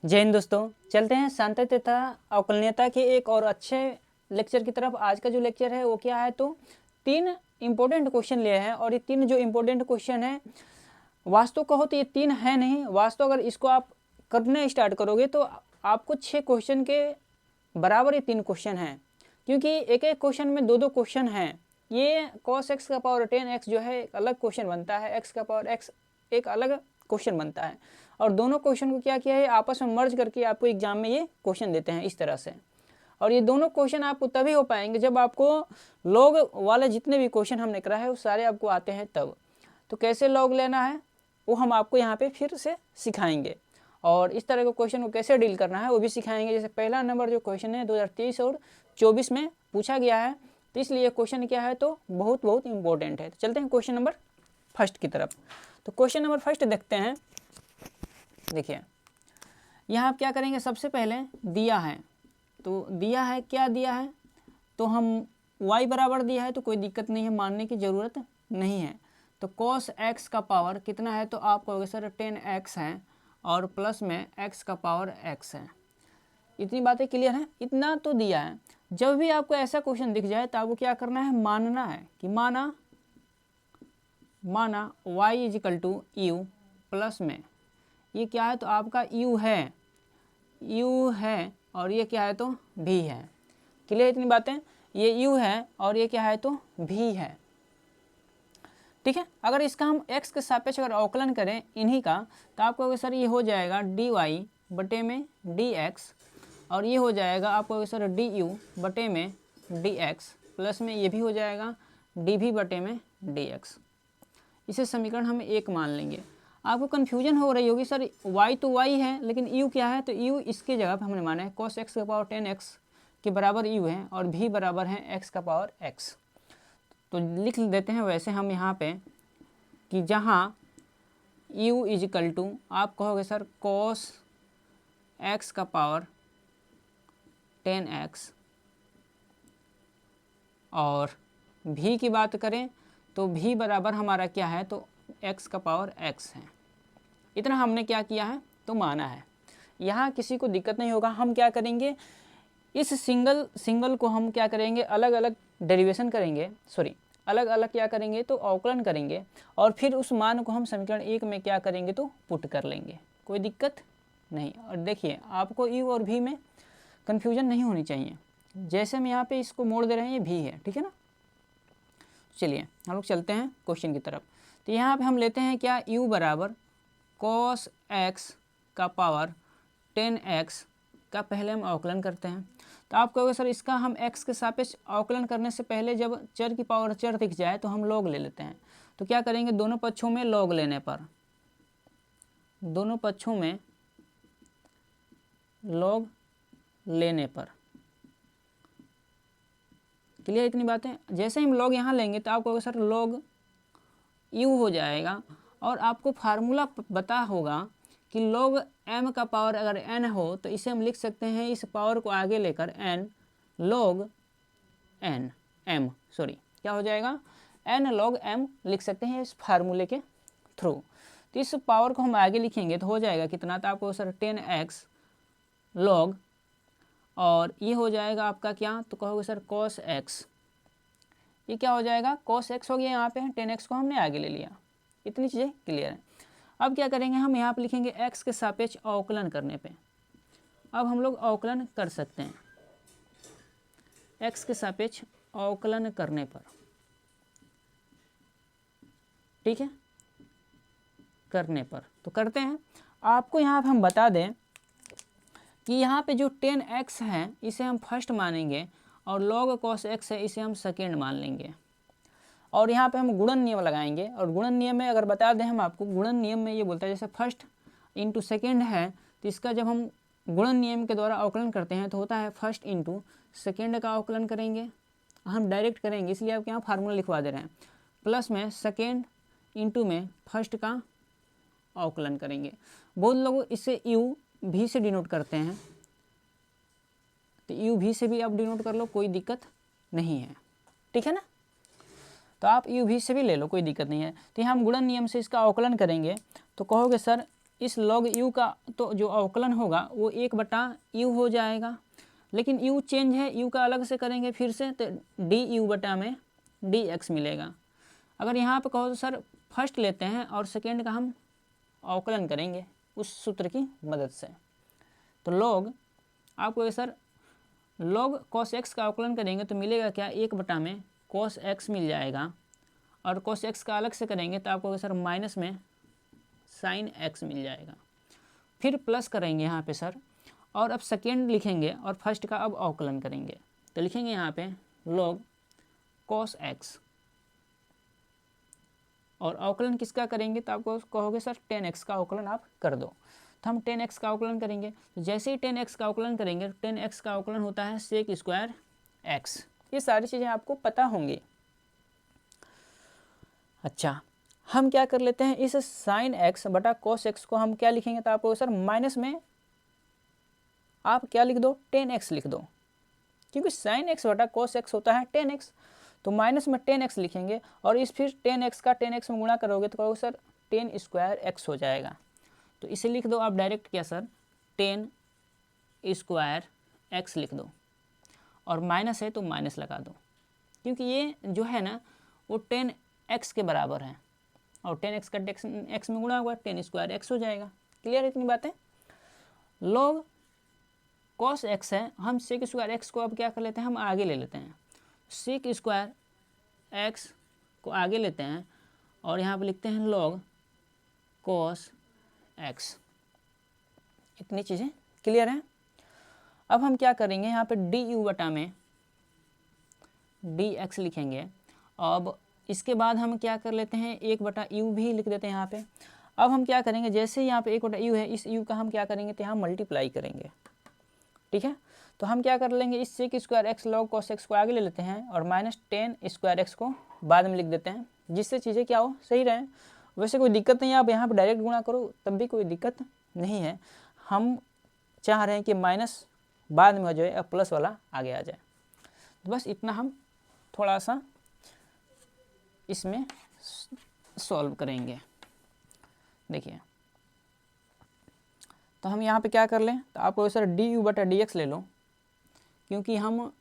जय हिंद दोस्तों, चलते हैं सांतत्य तथा अवकलनीयता के एक और अच्छे लेक्चर की तरफ। आज का जो लेक्चर है वो क्या है, तो 3 इंपॉर्टेंट क्वेश्चन लिए हैं और ये 3 जो इंपॉर्टेंट क्वेश्चन है वास्तव कहो तो ये 3 है नहीं, वास्तव अगर इसको आप करने स्टार्ट करोगे तो आपको 6 क्वेश्चन के बराबर ये 3 क्वेश्चन हैं, क्योंकि एक एक क्वेश्चन में दो क्वेश्चन हैं। ये cos x का पावर 10x जो है एक अलग क्वेश्चन बनता है, x का पावर x एक अलग क्वेश्चन बनता है, और दोनों क्वेश्चन को क्या किया है आपस में मर्ज करके आपको एग्जाम में ये क्वेश्चन देते हैं इस तरह से। और ये दोनों क्वेश्चन आपको तभी हो पाएंगे जब आपको लॉग वाले जितने भी क्वेश्चन हमने करा है वो सारे आपको आते हैं तब। तो कैसे लॉग लेना है वो हम आपको यहाँ पे फिर से सिखाएंगे, और इस तरह के क्वेश्चन को कैसे डील करना है वो भी सिखाएंगे। जैसे पहला नंबर जो क्वेश्चन है 2023 और 24 में पूछा गया है, तो इसलिए क्वेश्चन क्या है तो बहुत इंपॉर्टेंट है। तो चलते हैं क्वेश्चन नंबर फर्स्ट की तरफ। तो क्वेश्चन नंबर फर्स्ट देखते हैं। देखिए यहाँ आप क्या करेंगे, सबसे पहले दिया है, तो दिया है क्या दिया है, तो हम y बराबर दिया है तो कोई दिक्कत नहीं है, मानने की ज़रूरत नहीं है। तो cos x का पावर कितना है, तो आप कहोगे सर 10x है और प्लस में x का पावर x है। इतनी बातें क्लियर हैं, इतना तो दिया है। जब भी आपको ऐसा क्वेश्चन दिख जाए तो आपको क्या करना है, मानना है कि माना y is equal to u plus में ये क्या है तो आपका u है और ये क्या है तो v है। क्लियर इतनी बातें, ये u है और ये क्या है तो v है। ठीक है, अगर इसका हम x के सापेक्ष अगर अवकलन करें इन्हीं का, तो आपको सर ये हो जाएगा dy बटे में dx, और ये हो जाएगा आपको सर du बटे में dx, प्लस में ये भी हो जाएगा dv बटे में dx। इसे समीकरण हम 1 मान लेंगे। आपको कन्फ्यूजन हो रही होगी सर y तो y है लेकिन u क्या है, तो u इसके जगह पर हमने माना है cos x का पावर 10x के बराबर u है और v बराबर है x का पावर x। तो लिख देते हैं वैसे हम यहाँ पे कि जहाँ u इजिकल टू आप कहोगे सर cos x का पावर 10x, और v की बात करें तो v बराबर हमारा क्या है तो x का पावर x है। इतना हमने क्या किया है तो माना है। यहाँ किसी को दिक्कत नहीं होगा। हम क्या करेंगे, इस सिंगल को हम क्या करेंगे, अलग अलग डेरिवेशन करेंगे, अलग अलग क्या करेंगे तो अवकलन करेंगे, और फिर उस मान को हम समीकरण 1 में क्या करेंगे तो पुट कर लेंगे, कोई दिक्कत नहीं। और देखिए आपको u और v में कन्फ्यूजन नहीं होनी चाहिए। जैसे हम यहाँ पे इसको मोड़ दे रहे हैं ये v है, ठीक है ना। चलिए हम लोग चलते हैं क्वेश्चन की तरफ। तो यहाँ पे हम लेते हैं क्या, u बराबर cos x का पावर 10x का पहले हम अवकलन करते हैं। तो आप कहोगे सर इसका हम x के सापेक्ष अवकलन करने से पहले जब चर की पावर चर दिख जाए तो हम लॉग ले लेते हैं। तो क्या करेंगे, दोनों पक्षों में लॉग लेने पर, दोनों पक्षों में लॉग लेने पर, क्लियर इतनी बातें। जैसे हम लॉग यहाँ लेंगे तो आप कहोगे सर लॉग u हो जाएगा, और आपको फार्मूला पता होगा कि log m का पावर अगर n हो तो इसे हम लिख सकते हैं, इस पावर को आगे लेकर n log n m क्या हो जाएगा, n log m लिख सकते हैं इस फार्मूले के थ्रू। तो इस पावर को हम आगे लिखेंगे तो हो जाएगा कितना, तो आपको सर 10x log, और ये हो जाएगा आपका क्या, तो कहोगे सर cos x, ये क्या हो जाएगा cos x हो गया, यहाँ पे 10x को हमने आगे ले लिया। इतनी चीज़ें क्लियर है। अब क्या करेंगे, हम यहाँ पे लिखेंगे x के सापेक्ष अवकलन करने पे। अब हम लोग अवकलन कर सकते हैं x के सापेक्ष अवकलन करने पर, ठीक है, करने पर तो करते हैं। आपको यहाँ पे हम बता दें कि यहाँ पे जो 10x है इसे हम फर्स्ट मानेंगे, और log cos x है इसे हम सेकेंड मान लेंगे, और यहाँ पे हम गुणन नियम लगाएंगे। और गुणन नियम में अगर बता दें हम आपको, गुणन नियम में ये बोलता है जैसे फर्स्ट इंटू सेकेंड है, तो इसका जब हम गुणन नियम के द्वारा अवकलन करते हैं तो होता है फर्स्ट इंटू सेकेंड का अवकलन करेंगे। हम डायरेक्ट करेंगे इसलिए आपके यहाँ फार्मूला लिखवा दे रहे हैं, प्लस में सेकेंड इंटू में फर्स्ट का अवकलन करेंगे। बहुत लोग इससे u v से डिनोट करते हैं, तो u v से भी आप डिनोट कर लो, कोई दिक्कत नहीं है, ठीक है ना। तो आप u v से भी ले लो, कोई दिक्कत नहीं है। तो यहाँ हम गुणन नियम से इसका अवकलन करेंगे, तो कहोगे सर इस log u का तो जो अवकलन होगा वो 1/u हो जाएगा, लेकिन u चेंज है, u का अलग से करेंगे फिर से तो du बटा में dx मिलेगा। अगर यहाँ पे कहो तो सर फर्स्ट लेते हैं और सेकेंड का हम अवकलन करेंगे उस सूत्र की मदद से। तो log आपको सर log cos x का अवकलन करेंगे तो मिलेगा क्या, 1 में cos x मिल जाएगा, और cos x का अलग से करेंगे तो आपको सर माइनस में sin x मिल जाएगा। फिर प्लस करेंगे यहाँ पे सर, और अब सेकेंड लिखेंगे और फर्स्ट का अब अवकलन करेंगे तो लिखेंगे यहाँ पे log cos x, और अवकलन किसका करेंगे तो आपको कहोगे सर tan x का अवकलन आप कर दो, तो हम tan x का अवकलन करेंगे। तो जैसे ही tan x का अवकलन करेंगे तो tan x का अवकलन होता है sec स्क्वायर x। ये सारी चीज़ें आपको पता होंगी। अच्छा, हम क्या कर लेते हैं, इस sin x बटा cos x को हम क्या लिखेंगे तो आपको सर माइनस में आप क्या लिख दो, tan x लिख दो, क्योंकि sin x बटा cos x होता है tan x, तो माइनस में tan x लिखेंगे और इस फिर tan x का tan x में गुणा करोगे तो कहोगे सर tan स्क्वायर x हो जाएगा। तो इसे लिख दो आप डायरेक्ट क्या सर, tan स्क्वायर x लिख दो, और माइनस है तो माइनस लगा दो, क्योंकि ये जो है ना वो tan x के बराबर है, और tan x का x में गुणा हुआ tan स्क्वायर x हो जाएगा। क्लियर है इतनी बातें। log cos x है, हम sec स्क्वायर x को अब क्या कर लेते हैं, हम आगे ले लेते हैं, sec स्क्वायर x को आगे लेते हैं और यहाँ पे लिखते हैं log cos x। इतनी चीज़ें क्लियर हैं। अब हम क्या करेंगे, यहाँ पे du बटा में dx लिखेंगे। अब इसके बाद हम क्या कर लेते हैं, 1/u भी लिख देते हैं यहाँ पे। अब हम क्या करेंगे, जैसे ही यहाँ पे 1/u है, इस u का हम क्या करेंगे तो यहाँ मल्टीप्लाई करेंगे, ठीक है। तो हम क्या कर लेंगे, इस sec square x log cos x को आगे ले लेते हैं और माइनस tan स्क्वायर x को बाद में लिख देते हैं, जिससे चीज़ें क्या हो, सही रहें। वैसे कोई दिक्कत नहीं है, आप यहाँ पे डायरेक्ट गुणा करो तब भी कोई दिक्कत नहीं है। हम चाह रहे हैं कि माइनस बाद में हो जाए और प्लस वाला आगे आ जाए, तो बस इतना हम थोड़ा सा इसमें सॉल्व करेंगे। देखिए, तो हम यहाँ पे क्या कर लें, तो आपको सर du बटा dx ले लो, क्योंकि हम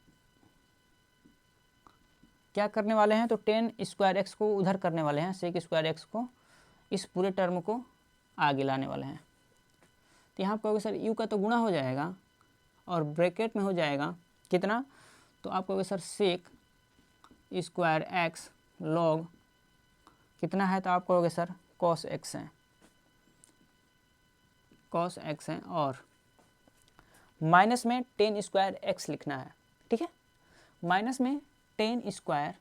क्या करने वाले हैं, तो tan स्क्वायर x को उधर करने वाले हैं, sec स्क्वायर x को इस पूरे टर्म को आगे लाने वाले हैं। तो यहाँ कहोगे सर u का तो गुणा हो जाएगा और ब्रैकेट में हो जाएगा कितना, तो आप कहोगे sir sec square x log कितना है, तो आप कहोगे सर cos x है, cos x है, और माइनस में tan स्क्वायर x लिखना है, ठीक है। माइनस में tan स्क्वायर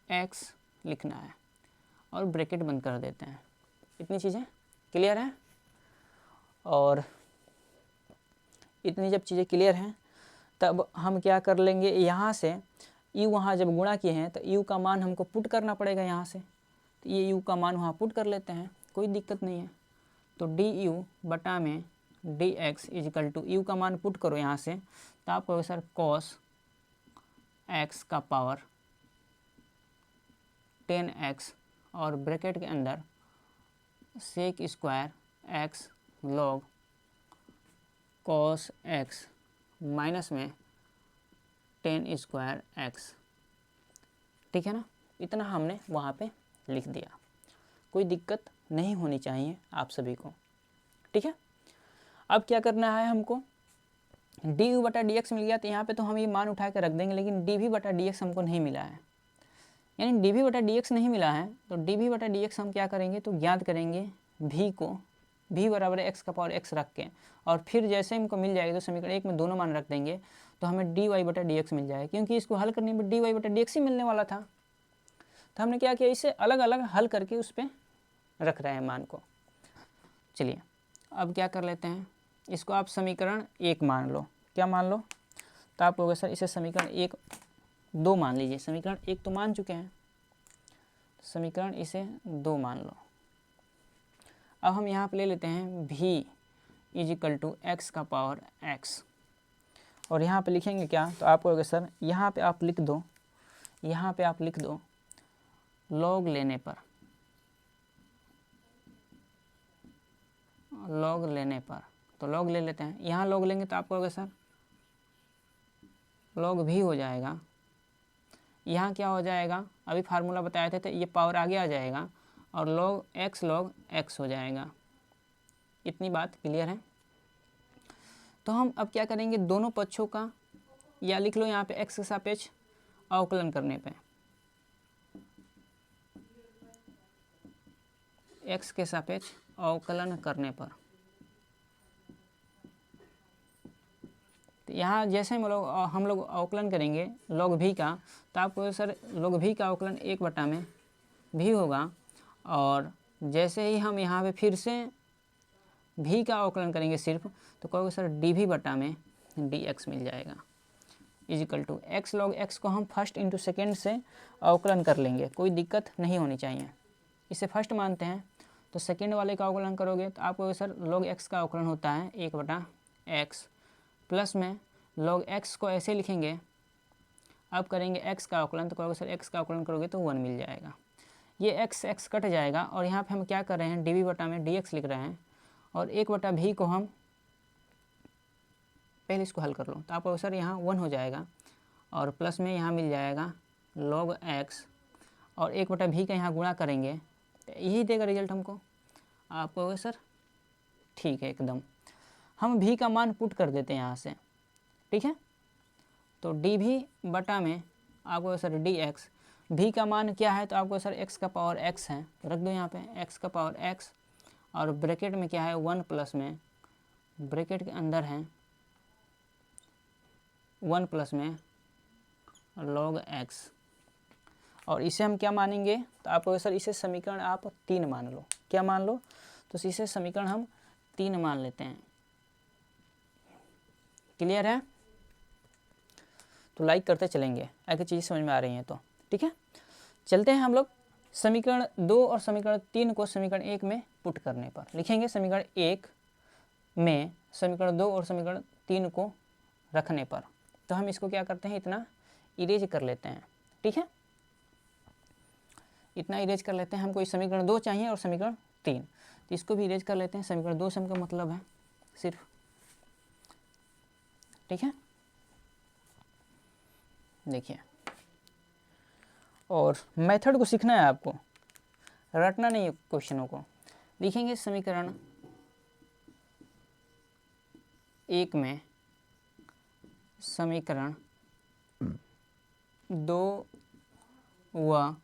x लिखना है और ब्रैकेट बंद कर देते हैं। इतनी चीज़ें क्लियर हैं। और इतनी जब चीज़ें क्लियर हैं तब हम क्या कर लेंगे, यहाँ से u वहाँ जब गुणा किए हैं तो u का मान हमको पुट करना पड़ेगा यहाँ से, तो ये u का मान वहाँ पुट कर लेते हैं, कोई दिक्कत नहीं है। तो du बटा में dx इजिकल टू u का मान पुट करो यहाँ से, तो आप कहोगे सर cos x का पावर 10x और ब्रैकेट के अंदर sec square x log cos x minus में tan स्क्वायर x, ठीक है ना। इतना हमने वहाँ पे लिख दिया, कोई दिक्कत नहीं होनी चाहिए आप सभी को, ठीक है। अब क्या करना है हमको, du बटा dx मिल गया, तो यहाँ पे तो हम ये मान उठा के रख देंगे, लेकिन dv बटा dx हमको नहीं मिला है, यानी dv बटा dx नहीं मिला है, तो dv बटा dx हम क्या करेंगे, तो ज्ञात करेंगे v को, v बराबर x का पावर x रख के, और फिर जैसे हमको मिल जाएगी तो समीकरण 1 में दोनों मान रख देंगे तो हमें dy बटा dx मिल जाएगा, क्योंकि इसको हल करने में dy बटा dx ही मिलने वाला था। तो हमने क्या किया, इसे अलग अलग हल करके उस पर रख रहे हैं मान को। चलिए अब क्या कर लेते हैं, इसको आप समीकरण 1 मान लो। क्या मान लो, तो आप कहोगे सर इसे समीकरण 1 2 मान लीजिए। समीकरण 1 तो मान चुके हैं, समीकरण इसे 2 मान लो। अब हम यहाँ पे ले लेते हैं v इजिकल टू एक्स का पावर x, और यहाँ पे लिखेंगे क्या, तो आप कहोगे सर यहाँ पे आप लिख दो, यहाँ पे आप लिख दो log लेने पर लॉग लेने पर, तो लॉग ले लेते हैं। यहाँ लॉग लेंगे तो आपको होगा सर लॉग भी हो जाएगा। यहाँ क्या हो जाएगा, अभी फार्मूला बताए थे तो ये पावर आगे आ जाएगा और लॉग एक्स हो जाएगा। इतनी बात क्लियर है। तो हम अब क्या करेंगे, दोनों पक्षों का, या लिख लो यहाँ पे एक्स के सापेक्ष अवकलन करने पे, एक्स के सापेक्ष अवकलन करने पर, तो यहाँ जैसे हम लोग अवकलन करेंगे log v का, तो आपको सर log v का अवकलन 1 में भी होगा। और जैसे ही हम यहाँ पे फिर से v का अवकलन करेंगे सिर्फ, तो कहोगे सर dv में dx मिल जाएगा, is equal to x log x को हम फर्स्ट इंटू सेकेंड से अवकलन कर लेंगे, कोई दिक्कत नहीं होनी चाहिए। इसे फर्स्ट मानते हैं तो सेकेंड वाले का अवकलन करोगे तो आपको सर log x का अवकलन होता है 1/x, प्लस में log x को ऐसे लिखेंगे, अब करेंगे x का अवकलन तो कहोगे सर x का अवकलन करोगे तो 1 मिल जाएगा। ये x कट जाएगा और यहाँ पे हम क्या कर रहे हैं, dv में dx लिख रहे हैं और 1/v को हम पहले इसको हल कर लो तो आपको सर यहाँ 1 हो जाएगा और प्लस में यहाँ मिल जाएगा log x और 1/v का यहाँ गुणा करेंगे तो यही देगा रिजल्ट हमको। आप कहोगे सर ठीक है एकदम, हम v का मान पुट कर देते हैं यहाँ से, ठीक है। तो dv में आपको सर dx, v का मान क्या है तो आपको सर x का पावर x है, रख दो यहाँ पे x का पावर x और ब्रैकेट में क्या है 1 प्लस में, ब्रैकेट के अंदर है 1 प्लस में log x, और इसे हम क्या मानेंगे तो आपको सर इसे समीकरण आप 3 मान लो, क्या मान लो, तो इसे समीकरण हम 3 मान लेते हैं। क्लियर है, तो लाइक करते चलेंगे अगर चीज़ समझ में आ रही है तो, ठीक है। चलते हैं हम लोग समीकरण 2 और समीकरण 3 को समीकरण 1 में पुट करने पर, लिखेंगे समीकरण 1 में समीकरण 2 और समीकरण 3 को रखने पर, तो हम इसको क्या करते हैं, इतना इरेज कर लेते हैं, ठीक है। इतना इरेज कर लेते हैं, हमको इस समीकरण 2 चाहिए और समीकरण 3, तो इसको भी इरेज कर लेते हैं। समीकरण 2 से हमका मतलब है सिर्फ, ठीक है। देखिए, और मेथड को सीखना है आपको, रटना नहीं है क्वेश्चनों को। लिखेंगे समीकरण 1 में समीकरण 2 व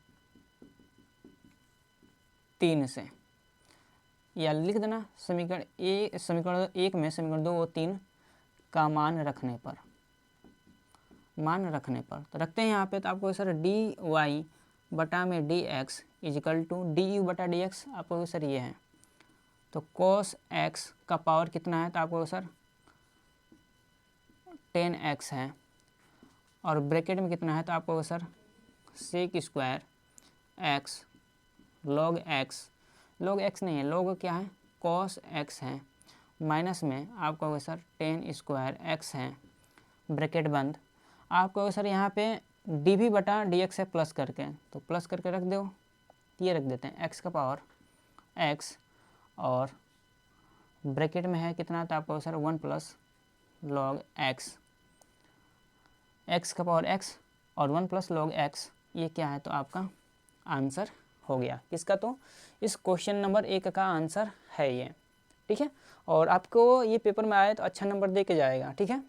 3 से, या लिख देना समीकरण 1 में समीकरण 2 व 3 का मान रखने पर, तो रखते हैं यहाँ पे, तो आपको सर dy में dx equal to du dx, आपको सर ये है, तो cos x का पावर कितना है तो आपको सर 10x है, और ब्रैकेट में कितना है तो आपको sir sec square x log x नहीं है, log क्या है cos x है, माइनस में आपको सर 10 स्क्वायर x है, ब्रैकेट बंद। आपको सर यहाँ पे dv dx है प्लस करके, तो प्लस करके रख दो, ये रख देते हैं x का पावर x और ब्रैकेट में है कितना तो आपको सर 1 प्लस log x का पावर x और 1 प्लस log x, ये क्या है तो आपका आंसर हो गया किसका, तो इस क्वेश्चन नंबर 1 का आंसर है ये, ठीक है। और आपको ये पेपर में आए तो अच्छा नंबर दे के जाएगा, ठीक है।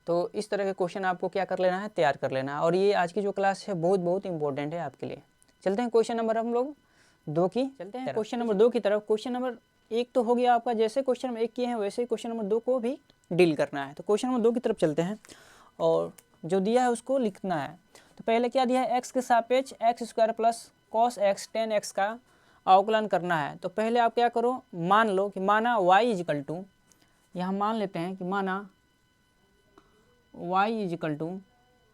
तो इस तरह के क्वेश्चन आपको क्या कर लेना है, तैयार कर लेना है, और ये आज की जो क्लास है बहुत इंपॉर्टेंट है आपके लिए। चलते हैं क्वेश्चन नंबर हम लोग 2 की, चलते हैं क्वेश्चन नंबर 2 की तरफ। क्वेश्चन नंबर 1 तो हो गया आपका, जैसे क्वेश्चन नंबर 1 किए हैं वैसे ही क्वेश्चन नंबर 2 को भी डील करना है। तो क्वेश्चन नंबर 2 की तरफ चलते हैं और जो दिया है उसको लिखना है। तो पहले क्या दिया है, x के सापेक्ष x square plus cos x 10x का अवकलन करना है। तो पहले आप क्या करो, मान लो कि माना y इजिकल टू, यहाँ मान लेते हैं कि माना y इजिकल टू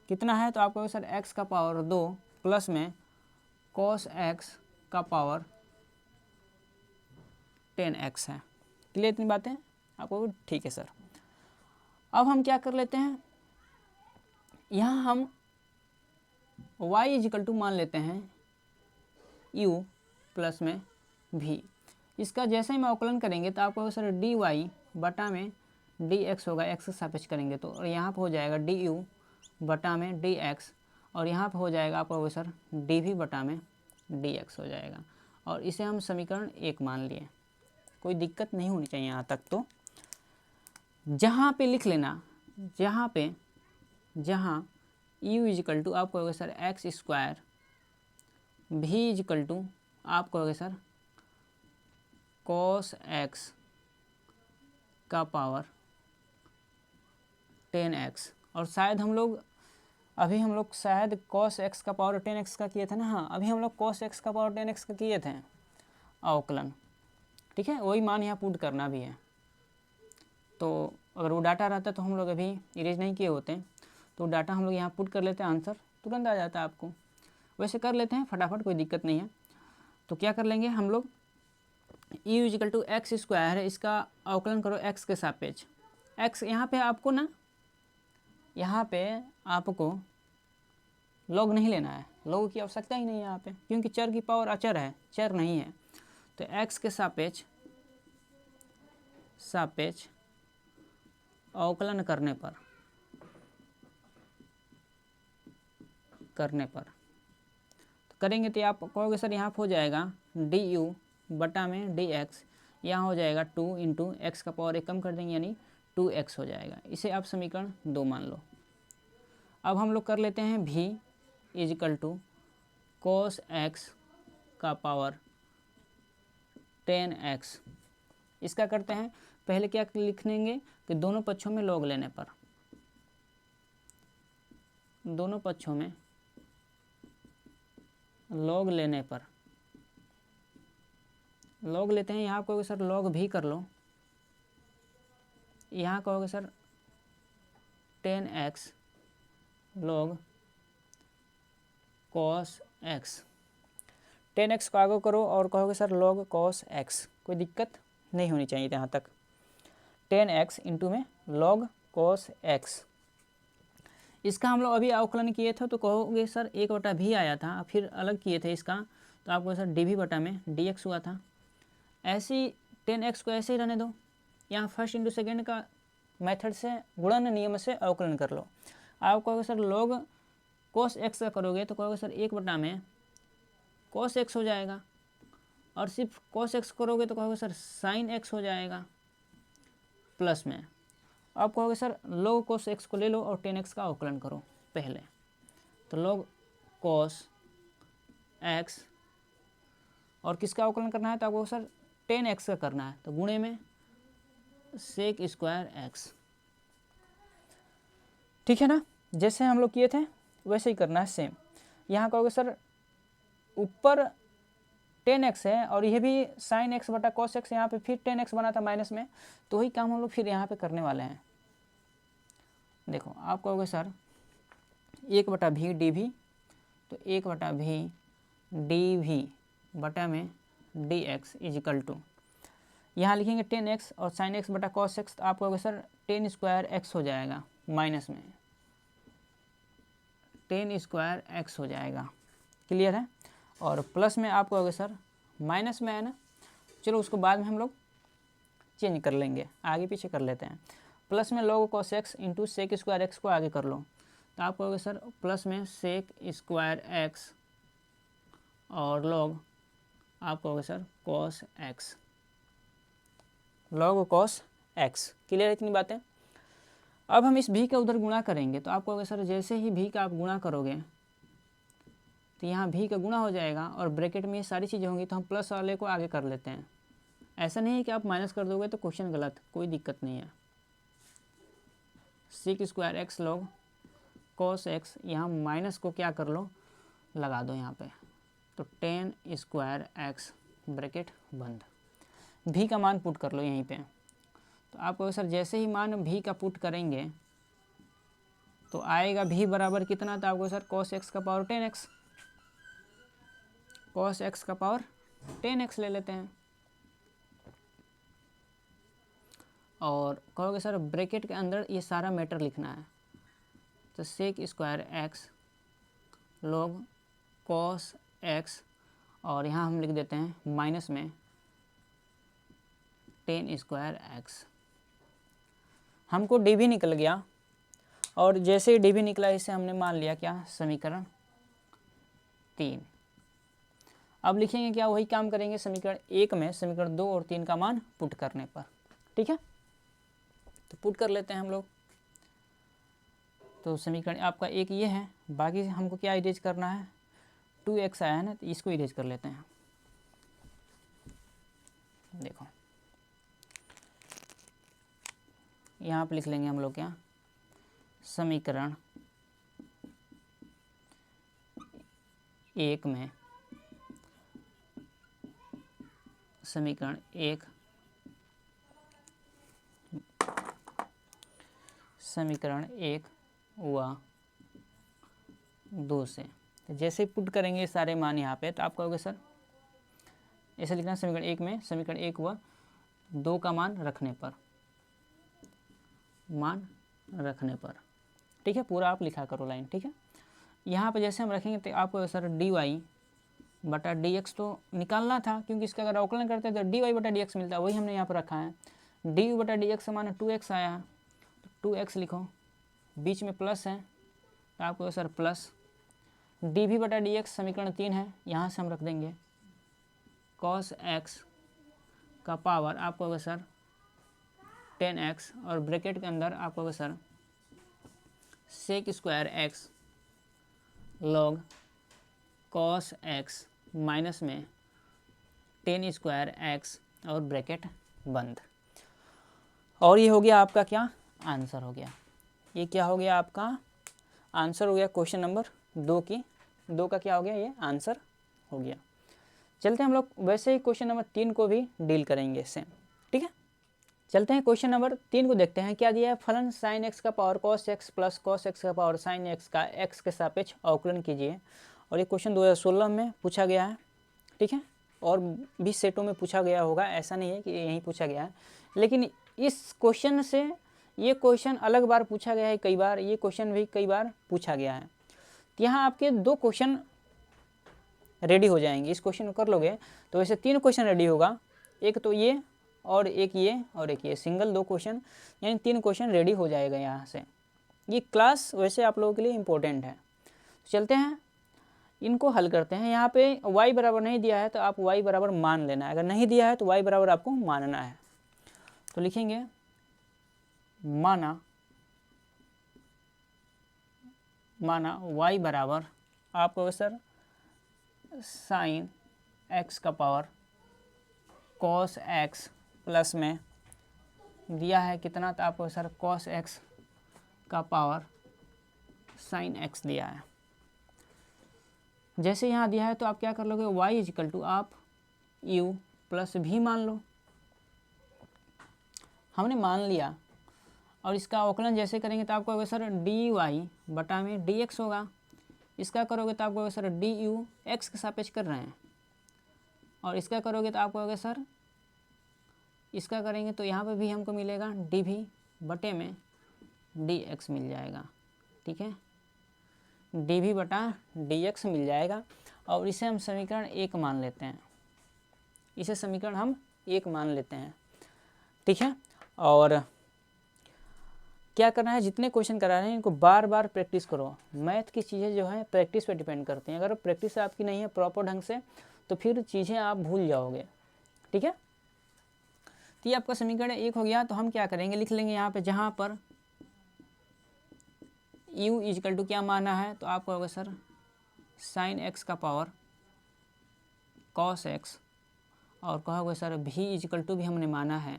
कितना है तो आपको सर x का पावर 2 प्लस में cos x का पावर 10x है। क्लियर इतनी बातें आपको, ठीक है सर। अब हम क्या कर लेते हैं, यहाँ हम y इजिकल टू मान लेते हैं u प्लस में v। इसका जैसे ही हम अवकलन करेंगे तो आपको सर डी वाई बटा में डी एक्स होगा, एक्स के सापेक्ष करेंगे तो, और यहाँ पर हो जाएगा डी यू बटा में डी एक्स, और यहाँ पर हो जाएगा आपका सर डी वी बटा में डी एक्स हो जाएगा। और इसे हम समीकरण 1 मान लिए। कोई दिक्कत नहीं होनी चाहिए यहाँ तक। तो जहाँ पे लिख लेना, जहाँ u इजिकल टू आपको होगा सर एक्स स्क्वायर, भी इजिकल टू आपको होगा सर cos x का पावर 10x, और शायद हम लोग शायद cos x का पावर 10x का किए थे ना। हाँ, अभी हम लोग cos x का पावर 10x का किए थे अवकलन। ठीक है, वही मान यहाँ पुट करना भी है। तो अगर वो डाटा रहता तो हम लोग अभी इरेज नहीं किए होते, तो डाटा हम लोग यहाँ पुट कर लेते हैं, आंसर तुरंत आ जाता है आपको। वैसे कर लेते हैं फटाफट, कोई दिक्कत नहीं है। तो क्या कर लेंगे हम लोग, u equal to x square है, इसका अवकलन करो x के सापेक्ष। x यहाँ पे आपको ना, यहाँ पे आपको लॉग नहीं लेना है, लॉग की आवश्यकता ही नहीं है यहाँ पे, क्योंकि चर की पावर अचर है, चर नहीं है। तो x के सापेक्ष अवकलन करने पर तो करेंगे तो आप कहोगे सर यहाँ हो जाएगा डी यू बटा में डी एक्स, यहाँ हो जाएगा 2 इंटू एक्स का पावर 1 कम कर देंगे यानी 2x हो जाएगा। इसे आप समीकरण 2 मान लो। अब हम लोग कर लेते हैं भी इजिकल टू cos x का पावर 10x। इसका करते हैं, पहले क्या लिख लेंगे कि दोनों पक्षों में लॉग लेने पर, दोनों पक्षों में लॉग लेने पर लॉग लेते हैं। यहाँ कहोगे सर लॉग भी कर लो, यहाँ कहोगे sir 10x log cos x, 10x को आगे करो और कहोगे सर log cos x, कोई दिक्कत नहीं होनी चाहिए यहाँ तक। 10x इंटू में log cos x, इसका हम लोग अभी अवकलन किए थे तो कहोगे सर 1 भी आया था, फिर अलग किए थे इसका, तो आपको सर डी भी बटा में डी एक्स हुआ था। ऐसे ही 10x को ऐसे ही रहने दो, यहाँ फर्स्ट इंटू सेकेंड का मेथड से गुणन नियम से अवकलन कर लो। आप कहोगे सर log cos x का करोगे तो कहोगे सर 1 बटा में cos x हो जाएगा, और सिर्फ cos x करोगे तो कहोगे सर sin x हो जाएगा प्लस में। अब कहोगे सर log cos x को ले लो और 10x का अवकलन करो पहले, तो log cos x, और किसका अवकलन करना है तो आपको सर 10x का करना है, तो गुणे में sec स्क्वायर x। ठीक है ना, जैसे हम लोग किए थे वैसे ही करना है सेम। यहाँ कहोगे सर ऊपर 10x है और यह भी sin x बटा cos x, यहाँ पे फिर 10x बना था माइनस में, तो वही काम हम लोग फिर यहाँ पे करने वाले हैं। देखो आप कहोगे सर 1 बटा भी डी भी, तो 1 बटा भी डी भी बटा में डी एक्स इजिकल टू, यहाँ लिखेंगे 10x और sin x बटा cos x, तो आप कहोगे सर 10 स्क्वायर x हो जाएगा, माइनस में 10 स्क्वायर x हो जाएगा। क्लियर है, और प्लस में आप कहोगे सर माइनस में है ना, चलो उसको बाद में हम लोग चेंज कर लेंगे, आगे पीछे कर लेते हैं। प्लस में log cos x into sec square x को आगे कर लो, तो आप कहोगे सर प्लस में सेक स्क्वायर x और log आप कहोगे sir cos x, log cos x। Clear है इतनी बातें। अब हम इस भी का उधर गुणा करेंगे, तो आप कहोगे सर जैसे ही भी का आप गुणा करोगे तो यहाँ भी का गुणा हो जाएगा और ब्रैकेट में ये सारी चीज़ें होंगी, तो हम प्लस वाले को आगे कर लेते हैं। ऐसा नहीं है कि आप माइनस कर दोगे तो क्वेश्चन गलत, कोई दिक्कत नहीं है। Sec square x log cos x, यहाँ माइनस को क्या कर लो लगा दो यहाँ पे, तो 10 स्क्वायर एक्स ब्रैकेट बंद, भी का मान पुट कर लो यहीं पे। तो आपको सर जैसे ही मान भी का पुट करेंगे तो आएगा भी बराबर कितना, तो आपको सर cos x का पावर 10x, cos x का पावर 10x ले लेते हैं, और कहोगे सर ब्रैकेट के अंदर ये सारा मैटर लिखना है, तो sec square x log cos x, और यहाँ हम लिख देते हैं माइनस में 10 स्क्वायर एक्स। हमको डी भी निकल गया, और जैसे डी भी निकला इसे हमने मान लिया क्या, समीकरण 3। अब लिखेंगे क्या, वही काम करेंगे समीकरण 1 में समीकरण 2 और 3 का मान पुट करने पर। ठीक है, तो पुट कर लेते हैं हम लोग। तो समीकरण आपका एक ये है, बाकी हमको क्या इरेज करना है, 2x आया है ना, तो इसको इरेज कर लेते हैं। देखो यहाँ पे लिख लेंगे हम लोग क्या, समीकरण 1 में समीकरण 1 समीकरण 1 हुआ 2 से, तो जैसे पुट करेंगे सारे मान यहाँ पे, तो आप कहोगे सर ऐसे लिखना, समीकरण 1 में समीकरण 1 हुआ 2 का मान रखने पर, ठीक है, पूरा आप लिखा करो लाइन। ठीक है, यहाँ पे जैसे हम रखेंगे तो आपको सर dy बटा dx तो निकालना था, क्योंकि इसका अगर अवकलन करते तो dy बटा dx मिलता है, वही हमने यहाँ पर रखा है। du बटा dx समान 2x आया, तो 2x लिखो, बीच में प्लस है तो आपको सर प्लस dv बटा dx समीकरण 3 है, यहाँ से हम रख देंगे cos x का पावर आपको होगा सर 10x, और ब्रैकेट के अंदर आपको होगा sir sec square x log cos x minus में 10 स्क्वायर x और ब्रैकेट बंद। और ये हो गया आपका क्या, आंसर हो गया। ये क्या हो गया, आपका आंसर हो गया क्वेश्चन नंबर 2 का क्या हो गया, ये आंसर हो गया। चलते हैं हम लोग वैसे ही क्वेश्चन नंबर 3 को भी डील करेंगे सेम। ठीक है, चलते हैं क्वेश्चन नंबर 3 को देखते हैं। क्या दिया है, फलन साइन एक्स का power cos x plus cos x का पावर साइन एक्स का एक्स के सापेक्ष अवकलन कीजिए। और ये क्वेश्चन 2016 में पूछा गया है। ठीक है, और भी सेटों में पूछा गया होगा, ऐसा नहीं है कि यहीं पूछा गया है, लेकिन इस क्वेश्चन से ये क्वेश्चन अलग बार पूछा गया है, कई बार ये क्वेश्चन भी कई बार पूछा गया है। तो यहाँ आपके 2 क्वेश्चन रेडी हो जाएंगे, इस क्वेश्चन को कर लोगे तो वैसे 3 क्वेश्चन रेडी होगा, एक तो ये और एक ये और एक ये, सिंगल 2 क्वेश्चन, यानी 3 क्वेश्चन रेडी हो जाएगा यहाँ से। ये क्लास वैसे आप लोगों के लिए इम्पोर्टेंट है। चलते हैं इनको हल करते हैं। यहाँ पे y बराबर नहीं दिया है तो आप y बराबर मान लेना है, अगर नहीं दिया है तो y बराबर आपको मानना है। तो लिखेंगे माना y बराबर आपको सर साइन x का पावर cos x प्लस में दिया है कितना, तो आपको सर cos x का पावर sin x दिया है। जैसे यहाँ दिया है तो आप क्या कर लोगे, y इजिकल टू आप u प्लस भी मान लो, हमने मान लिया। और इसका अवकलन जैसे करेंगे तो आपको होगा सर dy बटा में dx होगा, इसका करोगे तो आपको होगा सर du x के सापेक्ष कर रहे हैं, और इसका करोगे तो आपको होगा सर, इसका करेंगे तो यहाँ पे भी हमको मिलेगा dv बटे में dx मिल जाएगा। ठीक है, dv बटा dx मिल जाएगा, और इसे हम समीकरण 1 मान लेते हैं, इसे समीकरण हम 1 मान लेते हैं। ठीक है, और क्या करना है, जितने क्वेश्चन करा रहे हैं इनको बार बार प्रैक्टिस करो। मैथ की चीज़ें जो है प्रैक्टिस पे डिपेंड करती हैं, अगर प्रैक्टिस आपकी नहीं है प्रॉपर ढंग से तो फिर चीज़ें आप भूल जाओगे। ठीक है, तो ये आपका समीकरण 1 हो गया। तो हम क्या करेंगे, लिख लेंगे यहाँ पे, जहाँ पर u इजिकल टू क्या माना है, तो आपको होगा सर साइन x का पावर cos x, और कहोगे सर v इजिकल टू भी हमने माना है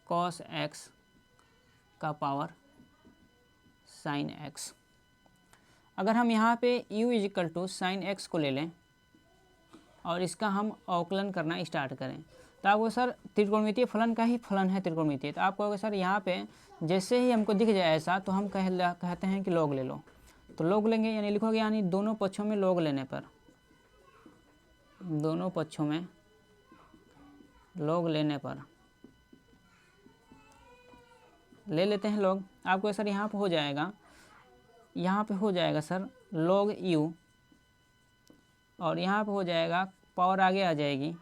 cos x का पावर साइन x। अगर हम यहाँ पे u equal to sine x को ले लें और इसका हम अवकलन करना स्टार्ट करें, तो आपको सर त्रिकोणमितीय फलन का ही फलन है त्रिकोणमितीय, तो आपको सर यहाँ पे जैसे ही हमको दिख जाए ऐसा तो हम कहते हैं कि लॉग ले लो। तो लॉग लेंगे यानी लिखोगे, यानी दोनों पक्षों में लॉग लेने पर, दोनों पक्षों में लॉग लेने पर ले लेते हैं लॉग। आपको सर यहाँ पे हो जाएगा, यहाँ पे हो जाएगा सर log u, और यहाँ पे हो जाएगा पावर आगे आ जाएगी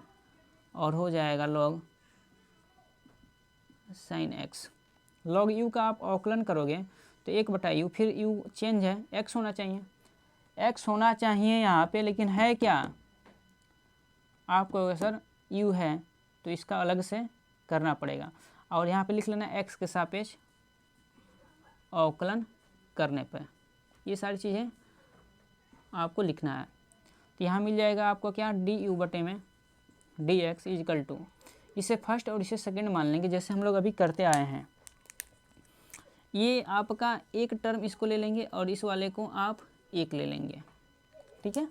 और हो जाएगा log sine x. Log you का आप अवकलन करोगे तो 1/u, फिर यू चेंज है, x होना चाहिए, x होना चाहिए यहाँ पे, लेकिन है क्या, आप कहोगे सर u है तो इसका अलग से करना पड़ेगा, और यहाँ पे लिख लेना x के सापेक्ष अवकलन करने पर, ये सारी चीज़ें आपको लिखना है। तो यहाँ मिल जाएगा आपको क्या, du बटे में dx इजकल टू, इसे फर्स्ट और इसे सेकंड मान लेंगे जैसे हम लोग अभी करते आए हैं। ये आपका एक टर्म इसको ले लेंगे और इस वाले को आप एक ले लेंगे, ठीक है।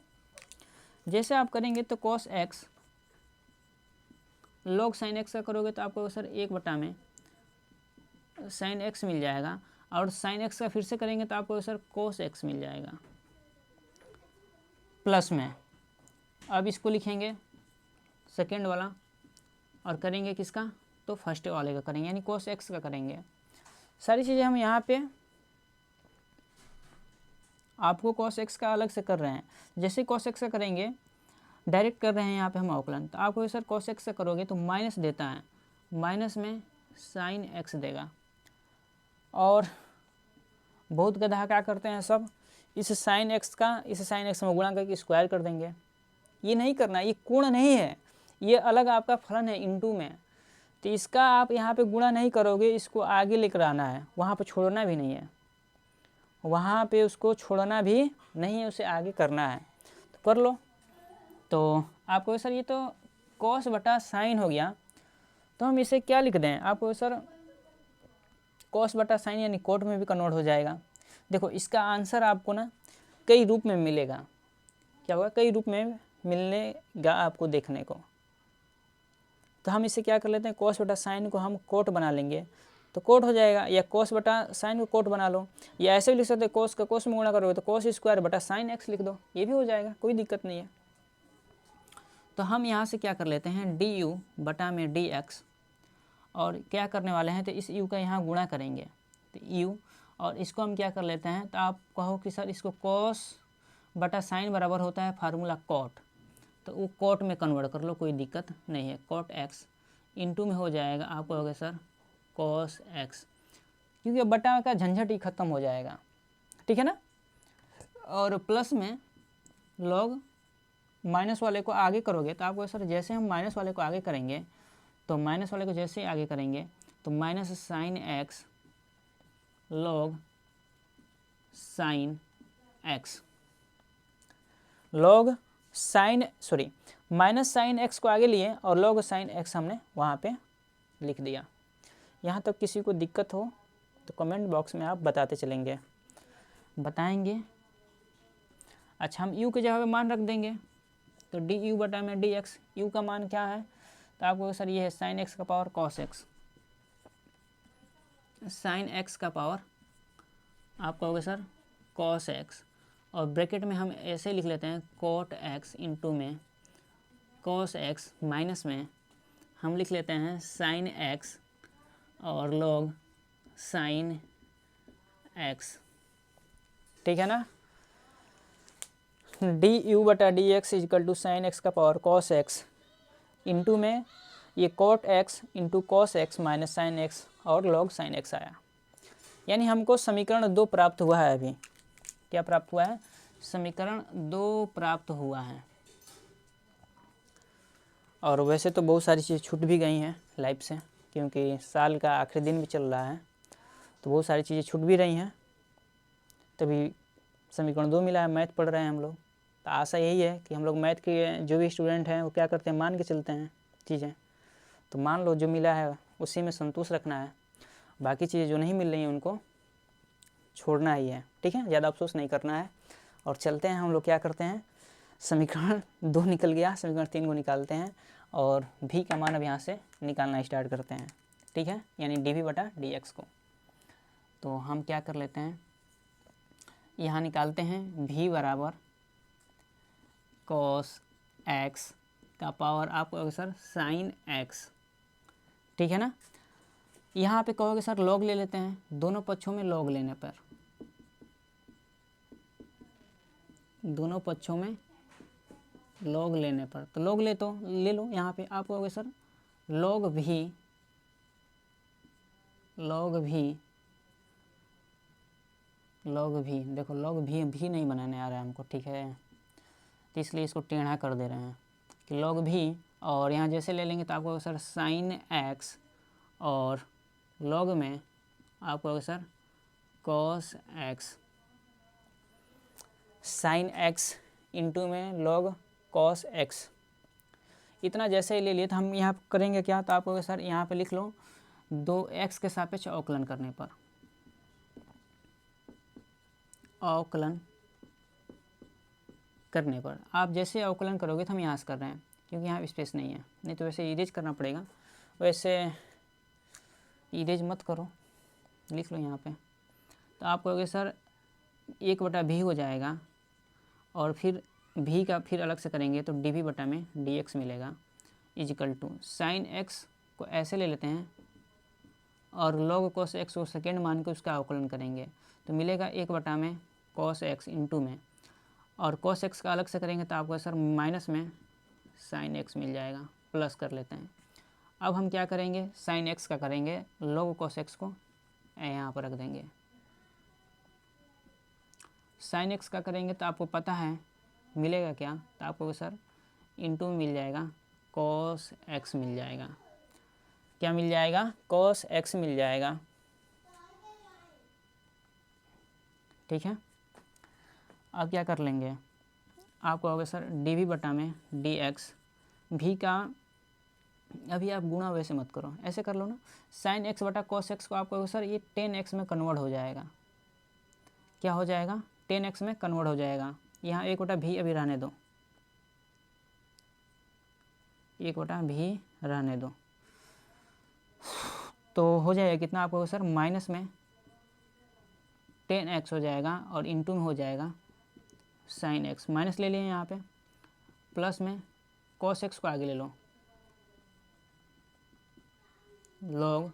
जैसे आप करेंगे तो cos x log sin x का करोगे तो आपको सर 1/में sin x मिल जाएगा, और sin x का फिर से करेंगे तो आपको सर cos x मिल जाएगा प्लस में। अब इसको लिखेंगे सेकेंड वाला और करेंगे किसका, तो फर्स्ट वाले का करेंगे, यानी cos x का करेंगे। सारी चीज़ें हम यहाँ पे आपको cos x का अलग से कर रहे हैं। जैसे cos x का करेंगे, डायरेक्ट कर रहे हैं यहाँ पे हम अवकलन, तो आपको सर cos x का करोगे तो माइनस देता है, माइनस में sin x देगा। और बहुत गधा क्या करते हैं सब, इस sin x का इस sin x में गुणा करके स्क्वायर कर देंगे। ये नहीं करना, ये कोण नहीं है, ये अलग आपका फलन है इनटू में, तो इसका आप यहाँ पे गुणा नहीं करोगे, इसको आगे लेकर आना है, वहाँ पे छोड़ना भी नहीं है, वहाँ पे उसको छोड़ना भी नहीं है, उसे आगे करना है, तो कर लो। तो आपको सर ये तो cos बटा साइन हो गया, तो हम इसे क्या लिख दें, आपको सर cos बटा साइन यानी कोट में भी कन्वर्ट हो जाएगा। देखो इसका आंसर आपको ना कई रूप में मिलेगा, क्या होगा, कई रूप में मिलेगा आपको देखने को। तो हम इसे क्या कर लेते हैं, cos बटा साइन को हम कोट बना लेंगे तो कोट हो जाएगा, या cos बटा साइन को कोट बना लो, या ऐसे भी लिख सकते हैं cos का cos में गुणा करोगे तो cos स्क्वायर बटा साइन x लिख दो, ये भी हो जाएगा, कोई दिक्कत नहीं है। तो हम यहाँ से क्या कर लेते हैं, du बटा में dx, और क्या करने वाले हैं, तो इस u का यहाँ गुणा करेंगे, तो u, और इसको हम क्या कर लेते हैं, तो आप कहो कि सर इसको cos बटा साइन बराबर होता है फार्मूला cot, तो वो cot में कन्वर्ट कर लो, कोई दिक्कत नहीं है। cot x इंटू में हो जाएगा, आप कहोगे सर cos x, क्योंकि बटा का झंझट ही खत्म हो जाएगा, ठीक है ना। और प्लस में log माइनस वाले को आगे करोगे तो आपको सर जैसे हम माइनस वाले को आगे करेंगे, तो माइनस वाले को जैसे ही आगे करेंगे तो minus sine x log sine x, log sine minus sine x को आगे लिए और log साइन x हमने वहाँ पे लिख दिया। यहाँ तक किसी को दिक्कत हो तो कमेंट बॉक्स में आप बताते चलेंगे, बताएंगे। अच्छा, हम u के जगह पे मान रख देंगे, तो du बटा में dx, u का मान क्या है, तो आपको सर ये है साइन x का power cos x, sine x का पावर आप कहोगे सर cos x, और ब्रैकेट में हम ऐसे लिख लेते हैं cot x इंटू में cos x, माइनस में हम लिख लेते हैं साइन x और log साइन x, ठीक है ना। du बटा dx equal to sine x का पावर cos x इंटू में ये cot x into cos x minus sine x और log साइन x आया, यानी हमको समीकरण 2 प्राप्त हुआ है। अभी क्या प्राप्त हुआ है, समीकरण 2 प्राप्त हुआ है। और वैसे तो बहुत सारी चीज़ें छूट भी गई हैं लाइफ से, क्योंकि साल का आखिरी दिन भी चल रहा है, तो बहुत सारी चीज़ें छूट भी रही हैं, तभी समीकरण 2 मिला है। मैथ पढ़ रहे हैं हम लोग, तो आशा यही है कि हम लोग मैथ के जो भी स्टूडेंट हैं वो क्या करते हैं, मान के चलते हैं चीज़ें, तो मान लो जो मिला है उसी में संतुष्ट रखना है, बाकी चीज़ें जो नहीं मिल रही हैं उनको छोड़ना ही है, ठीक है, ज़्यादा अफसोस नहीं करना है। और चलते हैं हम लोग, क्या करते हैं, समीकरण 2 निकल गया, समीकरण 3 को निकालते हैं और v का मान अब यहाँ से निकालना स्टार्ट करते हैं, ठीक है, यानी dv बटा dx को। तो हम क्या कर लेते हैं, यहाँ निकालते हैं v बराबर cos x का पावर आपको कहोगे सर साइन x, ठीक है ना। यहाँ पे कहोगे सर log ले लेते हैं, दोनों पक्षों में log लेने पर, दोनों पक्षों में log लेने पर, तो log ले लो, यहाँ पे आप कहोगे सर log v लॉग भी देखो लॉग भी नहीं बनाने आ रहा है हमको, ठीक है, तो इसलिए इसको टेढ़ा कर दे रहे हैं कि लॉग भी, और यहाँ जैसे ले लेंगे तो आपको सर साइन एक्स, और लॉग में आपको sir cos x, sine x into में लॉग कॉस एक्स, इतना जैसे ही ले लिए तो हम यहाँ करेंगे क्या, तो आपको सर यहाँ पे लिख लो 2x के सापेक्ष अवकलन करने पर, अवकलन करने पर आप जैसे अवकलन करोगे तो हम यहाँ से कर रहे हैं क्योंकि यहाँ स्पेस नहीं है, नहीं तो वैसे इरेज करना पड़ेगा, वैसे इरेज मत करो, लिख लो यहाँ पे। तो आप कहोगे सर 1/v हो जाएगा, और फिर v का फिर अलग से करेंगे तो dv बटा में dx मिलेगा, इजिकल टू साइन एक्स को ऐसे ले लेते हैं और लॉग कॉस एक्स को सेकेंड मान के उसका अवकलन करेंगे तो मिलेगा 1/में कॉस एक्स इंटू में, और कॉस एक्स का अलग से करेंगे तो आपको सर माइनस में साइन एक्स मिल जाएगा, प्लस कर लेते हैं। अब हम क्या करेंगे, साइन एक्स का करेंगे, लॉग कॉस एक्स को यहाँ पर रख देंगे, साइन एक्स का करेंगे तो आपको पता है मिलेगा क्या, तो आपको सर इंटू में मिल जाएगा कॉस एक्स मिल जाएगा, क्या मिल जाएगा, कॉस एक्स मिल जाएगा, ठीक है। अब क्या कर लेंगे, आप कहोगे सर dv बटा में dx, भी का अभी आप गुणा वैसे मत करो, ऐसे कर लो ना, साइन एक्स बटा कॉस एक्स को आप कहोगे सर ये 10x में कन्वर्ट हो जाएगा, क्या हो जाएगा, 10x में कन्वर्ट हो जाएगा, यहाँ 1/v अभी रहने दो, 1/v रहने दो, तो हो जाएगा कितना, आपको सर माइनस में 10x हो जाएगा और इंटू में हो जाएगा साइन एक्स, माइनस ले लिए यहाँ पे, प्लस में कॉस एक्स को आगे ले लो, लॉग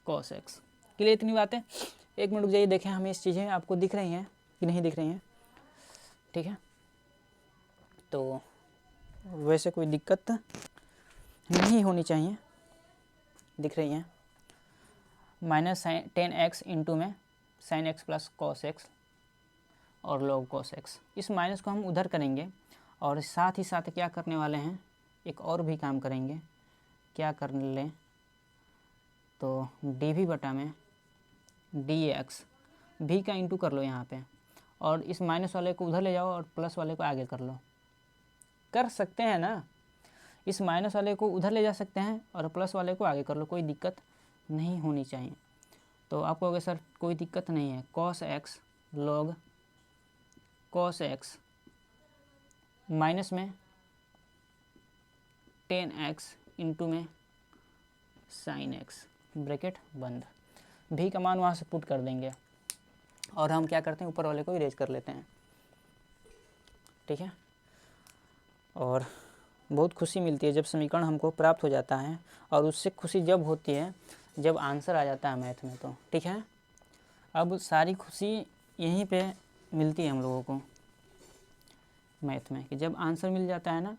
कॉस एक्स। क्लियर इतनी बातें, एक मिनट रुक जाइए, देखें हमें इस चीज़ें आपको दिख रही हैं कि नहीं दिख रही हैं, ठीक है। तो वैसे कोई दिक्कत नहीं होनी चाहिए, दिख रही हैं, माइनस 10x इंटू में sine x plus cos x और लॉग कॉस एक्स, इस माइनस को हम उधर करेंगे और साथ ही साथ क्या करने वाले हैं, एक और भी काम करेंगे, क्या कर लें, तो dv बटा में dx, v का इंटू कर लो यहाँ पे, और इस माइनस वाले को उधर ले जाओ और प्लस वाले को आगे कर लो, कर सकते हैं ना, इस माइनस वाले को उधर ले जा सकते हैं और प्लस वाले को आगे कर लो, कोई दिक्कत नहीं होनी चाहिए। तो आप कहोगे सर कोई दिक्कत नहीं है, cos x log cos x minus में 10x इंटू में साइन एक्स, ब्रैकेट बंद, भी का मान वहाँ से पुट कर देंगे और हम क्या करते हैं ऊपर वाले को इरेज कर लेते हैं, ठीक है। और बहुत खुशी मिलती है जब समीकरण हमको प्राप्त हो जाता है, और उससे खुशी जब होती है जब आंसर आ जाता है मैथ में, तो ठीक है। अब सारी खुशी यहीं पे मिलती है हम लोगों को मैथ में कि जब आंसर मिल जाता है ना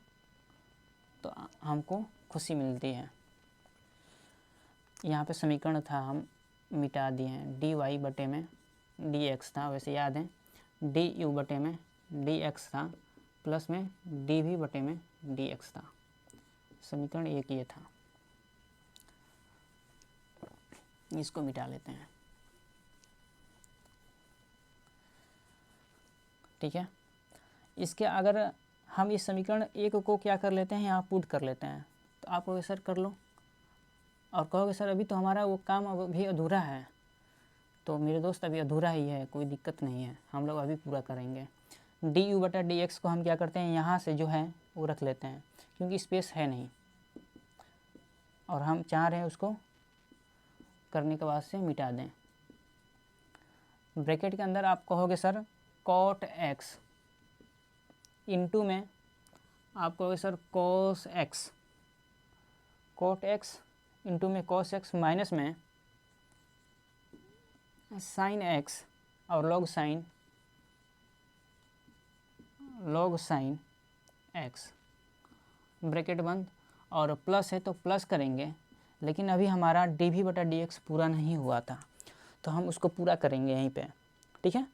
तो हमको खुशी मिलती है। यहाँ पे समीकरण था हम मिटा दिए हैं, dy बटे में dx था, वैसे याद है du बटे में dx था, प्लस में dv बटे में dx था, समीकरण एक ये था, इसको मिटा लेते हैं, ठीक है। इसके अगर हम इस समीकरण एक को क्या कर लेते हैं, यहाँ पुट कर लेते हैं, तो आप कहोगे सर कर लो, और कहोगे सर अभी तो हमारा वो काम अभी अधूरा है, तो मेरे दोस्त अभी अधूरा ही है, कोई दिक्कत नहीं है, हम लोग अभी पूरा करेंगे। du बटा dx को हम क्या करते हैं, यहाँ से जो है वो रख लेते हैं क्योंकि स्पेस है नहीं, और हम चाह रहे हैं उसको करने के बाद से मिटा दें। ब्रैकेट के अंदर आप कहोगे सर cot x इंटू में आप कहोगे sir cos x, cot x into में cos x माइनस में साइन x और log साइन x, ब्रैकेट बंद, और प्लस है तो प्लस करेंगे, लेकिन अभी हमारा dv/dx पूरा नहीं हुआ था, तो हम उसको पूरा करेंगे यहीं पे, ठीक है।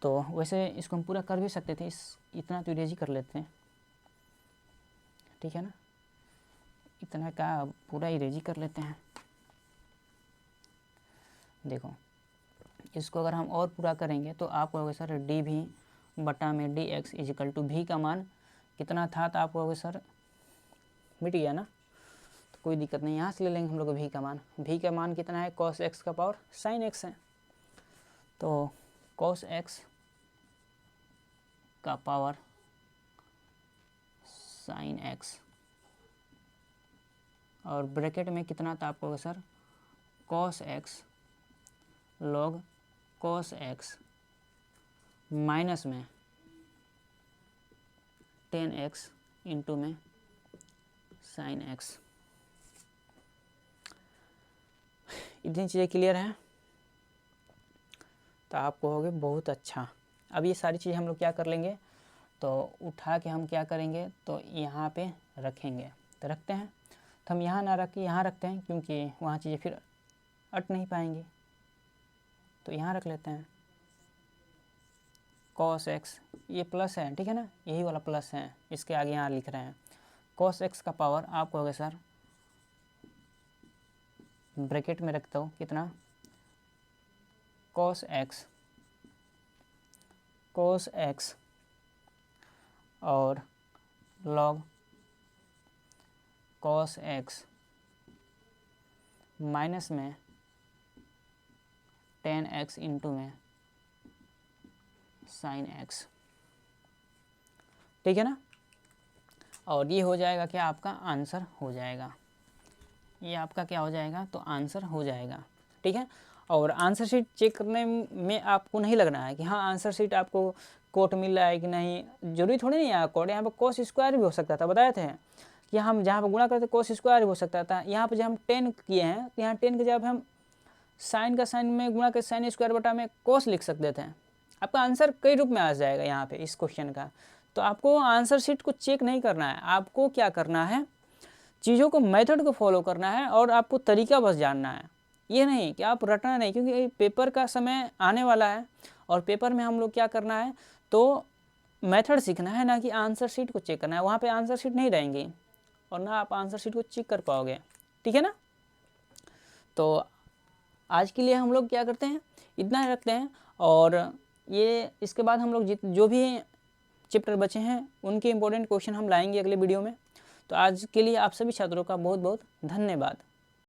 तो वैसे इसको हम पूरा कर भी सकते थे, इतना तो इरेज ही कर लेते हैं, ठीक है ना। इतना का पूरा इरेज ही कर लेते हैं। देखो इसको अगर हम और पूरा करेंगे तो आप कहोगे sir dv/dx is equal to v का मान कितना था, तो आप कहोगे सर मिट गया ना, तो कोई दिक्कत नहीं, यहाँ से ले लेंगे हम लोग v का मान। v का मान कितना है, cos x का पावर sin x है, तो cos x का पावर sin x और ब्रैकेट में कितना था, आप कहोगे sir cos x log cos x minus में tan x इंटू में sin x। इतनी चीज़ें क्लियर हैं, तो आप कहोगे बहुत अच्छा। अब ये सारी चीज़ें हम लोग क्या कर लेंगे, तो उठा के हम क्या करेंगे, तो यहाँ पे रखेंगे। तो रखते हैं, तो हम यहाँ ना रख के यहाँ रखते हैं, क्योंकि वहाँ चीज़ें फिर अट नहीं पाएंगी, तो यहाँ रख लेते हैं cos x, ये प्लस है, ठीक है ना, यही वाला प्लस है, इसके आगे यहाँ लिख रहे हैं cos x का पावर, आप कहोगे सर ब्रैकेट में रखता हूँ कितना, cos x और log cos x माइनस में tan x इंटू में sin x, ठीक है ना। और ये हो जाएगा क्या, आपका आंसर हो जाएगा, ये आपका क्या हो जाएगा, तो आंसर हो जाएगा, ठीक है। और आंसर शीट चेक करने में आपको नहीं लगना है कि हाँ आंसर शीट आपको कोट मिल रहा है कि नहीं, जरूरी थोड़ी नहीं है कोट, यहाँ पर cos स्क्वायर भी हो सकता था, बताए थे कि हम जहाँ पर गुणा करते cos स्क्वायर भी हो सकता था। यहाँ पर जब हम 10 किए हैं, तो यहाँ 10 के जब हम साइन का साइन में गुणा कर sin स्क्वायर बटा में cos लिख सकते थे। आपका आंसर कई रूप में आ जाएगा यहाँ पे इस क्वेश्चन का। तो आपको आंसर शीट को चेक नहीं करना है, आपको क्या करना है, चीज़ों को मेथड को फॉलो करना है और आपको तरीका बस जानना है, ये नहीं कि आप रटना नहीं, क्योंकि पेपर का समय आने वाला है और पेपर में हम लोग क्या करना है, तो मेथड सीखना है, ना कि आंसर शीट को चेक करना है। वहाँ पे आंसर शीट नहीं रहेंगी और ना आप आंसर शीट को चेक कर पाओगे, ठीक है ना। तो आज के लिए हम लोग क्या करते हैं, इतना ही रखते हैं, और ये इसके बाद हम लोग जो भी चैप्टर बचे हैं उनके इम्पोर्टेंट क्वेश्चन हम लाएंगे अगले वीडियो में। तो आज के लिए आप सभी छात्रों का बहुत बहुत धन्यवाद।